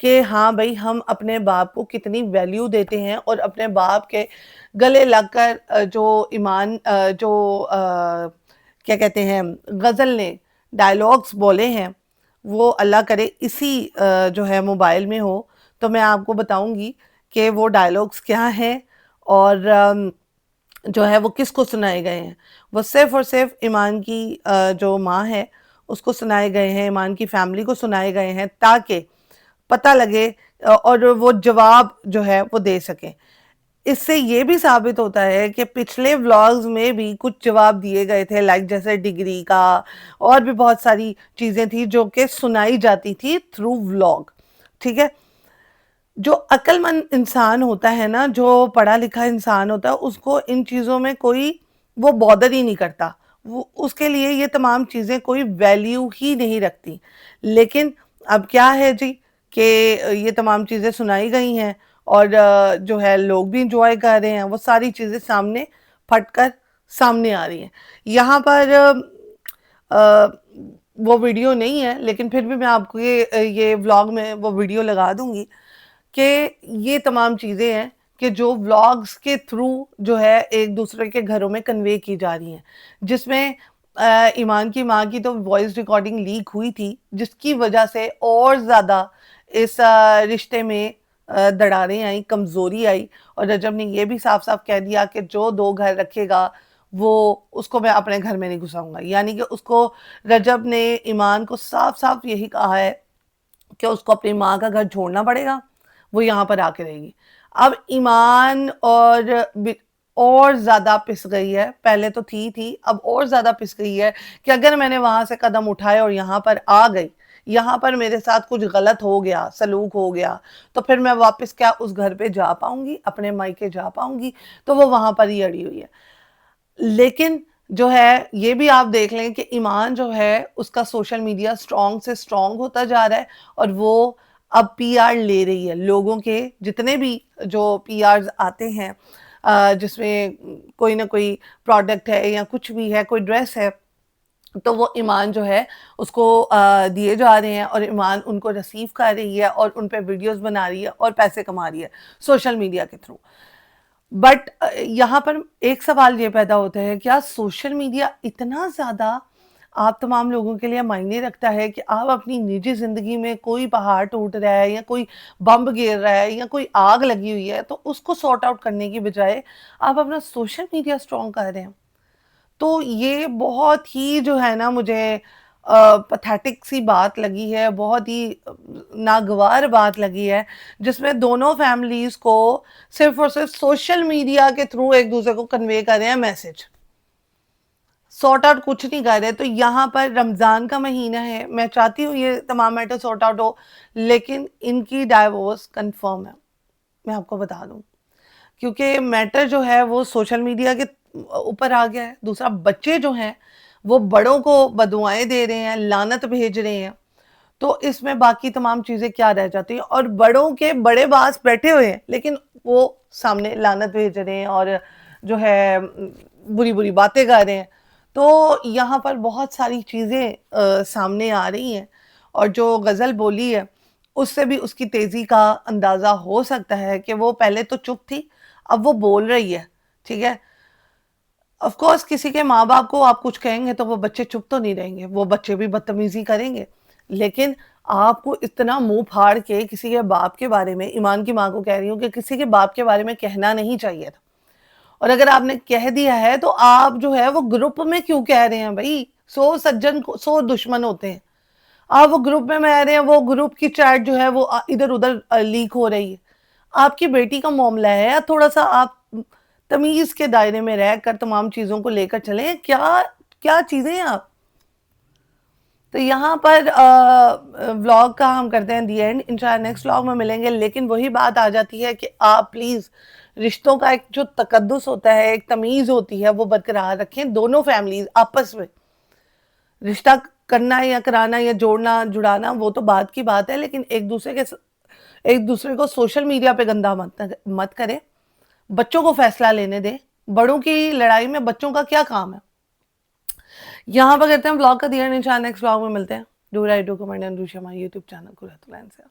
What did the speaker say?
کہ ہاں بھائی ہم اپنے باپ کو کتنی ویلیو دیتے ہیں، اور اپنے باپ کے گلے لگ کر جو ایمان جو کیا کہتے ہیں غزل نے ڈائلاگس بولے ہیں، وہ اللہ کرے اسی جو ہے موبائل میں ہو تو میں آپ کو بتاؤں گی کہ وہ ڈائلاگس کیا ہیں، اور جو ہے وہ کس کو سنائے گئے ہیں۔ وہ صرف اور صرف ایمان کی جو ماں ہے اس کو سنائے گئے ہیں، ایمان کی فیملی کو سنائے گئے ہیں، تاکہ پتہ لگے اور وہ جواب جو ہے وہ دے سکیں۔ اس سے یہ بھی ثابت ہوتا ہے کہ پچھلے ولاگز میں بھی کچھ جواب دیے گئے تھے، لائک جیسے ڈگری کا، اور بھی بہت ساری چیزیں تھیں جو کہ سنائی جاتی تھی تھرو ولاگ، ٹھیک ہے۔ جو عقل مند انسان ہوتا ہے نا، جو پڑھا لکھا انسان ہوتا ہے، اس کو ان چیزوں میں کوئی وہ بادر ہی نہیں کرتا، وہ اس کے لیے یہ تمام چیزیں کوئی ویلیو ہی نہیں رکھتی۔ لیکن اب کیا ہے جی کہ یہ تمام چیزیں سنائی گئی ہیں، اور جو ہے لوگ بھی انجوائے کر رہے ہیں، وہ ساری چیزیں سامنے پھٹ کر سامنے آ رہی ہیں۔ یہاں پر وہ ویڈیو نہیں ہے، لیکن پھر بھی میں آپ کو یہ ولاگ میں وہ ویڈیو لگا دوں گی کہ یہ تمام چیزیں ہیں کہ جو ولاگز کے تھرو جو ہے ایک دوسرے کے گھروں میں کنوے کی جا رہی ہیں، جس میں ایمان کی ماں کی تو وائس ریکارڈنگ لیک ہوئی تھی، جس کی وجہ سے اور زیادہ اس رشتے میں دراڑیں آئیں، کمزوری آئی، اور رجب نے یہ بھی صاف صاف کہہ دیا کہ جو دو گھر رکھے گا وہ اس کو میں اپنے گھر میں نہیں گھساؤں گا۔ یعنی کہ اس کو رجب نے ایمان کو صاف صاف یہی کہا ہے کہ اس کو اپنی ماں کا گھر چھوڑنا پڑے گا، وہ یہاں پر آ کے رہے گی۔ اب ایمان اور زیادہ پس گئی ہے، پہلے تو تھی اب اور زیادہ پس گئی ہے کہ اگر میں نے وہاں سے قدم اٹھائے اور یہاں پر آ گئی، یہاں پر میرے ساتھ کچھ غلط ہو گیا، سلوک ہو گیا، تو پھر میں واپس کیا اس گھر پہ جا پاؤں گی، اپنے مائکے جا پاؤں گی؟ تو وہ وہاں پر ہی اڑی ہوئی ہے۔ لیکن جو ہے یہ بھی آپ دیکھ لیں کہ ایمان جو ہے اس کا سوشل میڈیا سٹرونگ سے سٹرونگ ہوتا جا رہا ہے، اور وہ اب پی آر لے رہی ہے لوگوں کے، جتنے بھی جو پی آرز آتے ہیں جس میں کوئی نہ کوئی پروڈکٹ ہے یا کچھ بھی ہے، کوئی ڈریس ہے، تو وہ ایمان جو ہے اس کو دیے جا رہے ہیں، اور ایمان ان کو ریسیو کر رہی ہے اور ان پہ ویڈیوز بنا رہی ہے اور پیسے کما رہی ہے سوشل میڈیا کے تھرو۔ بٹ یہاں پر ایک سوال یہ پیدا ہوتا ہے، کیا سوشل میڈیا اتنا زیادہ آپ تمام لوگوں کے لیے معنی رکھتا ہے کہ آپ اپنی نجی زندگی میں کوئی پہاڑ ٹوٹ رہا ہے یا کوئی بمب گر رہا ہے یا کوئی آگ لگی ہوئی ہے تو اس کو سارٹ آؤٹ کرنے کی بجائے آپ اپنا سوشل میڈیا سٹرونگ کر رہے ہیں؟ تو یہ بہت ہی جو ہے نا مجھے پتھیٹک سی بات لگی ہے، بہت ہی ناگوار بات لگی ہے، جس میں دونوں فیملیز کو صرف اور صرف سوشل میڈیا کے تھرو ایک دوسرے کو کنوے کر رہے ہیں میسج، سارٹ آؤٹ کچھ نہیں کر رہے۔ تو یہاں پر رمضان کا مہینہ ہے، میں چاہتی ہوں یہ تمام میٹر سارٹ آؤٹ ہو، لیکن ان کی ڈائیورس کنفرم ہے، میں آپ کو بتا دوں، کیونکہ میٹر جو ہے وہ سوشل میڈیا کے اوپر آ گیا ہے۔ دوسرا، بچے جو ہیں وہ بڑوں کو بددعائیں دے رہے ہیں، لعنت بھیج رہے ہیں، تو اس میں باقی تمام چیزیں کیا رہ جاتی ہیں؟ اور بڑوں کے بڑے باز بیٹھے ہوئے ہیں لیکن وہ سامنے لعنت بھیج رہے ہیں اور جو ہے بری بری باتیں کر رہے ہیں۔ تو یہاں پر بہت ساری چیزیں سامنے آ رہی ہیں، اور جو غزل بولی ہے اس سے بھی اس کی تیزی کا اندازہ ہو سکتا ہے کہ وہ پہلے تو چپ تھی، اب وہ بول رہی ہے، ٹھیک ہے۔ آف کورس کسی کے ماں باپ کو آپ کچھ کہیں گے تو وہ بچے چپ تو نہیں رہیں گے، وہ بچے بھی بدتمیزی کریں گے، لیکن آپ کو اتنا منہ پھاڑ کے کسی کے باپ کے بارے میں، ایمان کی ماں کو کہہ رہی ہوں کہ کسی کے باپ کے بارے میں کہنا نہیں چاہیے تھا، اور اگر آپ نے کہہ دیا ہے تو آپ جو ہے وہ گروپ میں کیوں کہہ رہے ہیں بھائی؟ 100 سجن 100 دشمن ہوتے ہیں، آپ وہ گروپ میں کہہ رہے ہیں، وہ گروپ کی چیٹ جو ہے وہ ادھر ادھر لیک ہو رہی ہے۔ آپ کی بیٹی کا معاملہ ہے، تھوڑا سا آپ تمیز کے دائرے میں رہ کر تمام چیزوں کو لے کر چلیں۔ کیا چیزیں ہیں آپ؟ تو یہاں پر ولاگ کا ہم کرتے ہیں دی اینڈ، انشاءاللہ نیکسٹ ولاگ میں ملیں گے، لیکن وہی بات آ جاتی ہے کہ آپ پلیز رشتوں کا ایک جو تقدس ہوتا ہے، ایک تمیز ہوتی ہے، وہ برقرار رکھیں۔ دونوں فیملیز آپس میں رشتہ کرنا یا کرانا یا جوڑنا جڑانا وہ تو بات کی بات ہے، لیکن ایک دوسرے کو سوشل میڈیا پہ گندہ مت کریں، بچوں کو فیصلہ لینے دیں۔ بڑوں کی لڑائی میں بچوں کا کیا کام ہے؟ یہاں پر کرتے ہیں بلاگ کا دیا، انشاءاللہ نیکسٹ بلاگ میں ملتے ہیں۔ Do write, do comment and do share my YouTube channel Qurat Ulain سے۔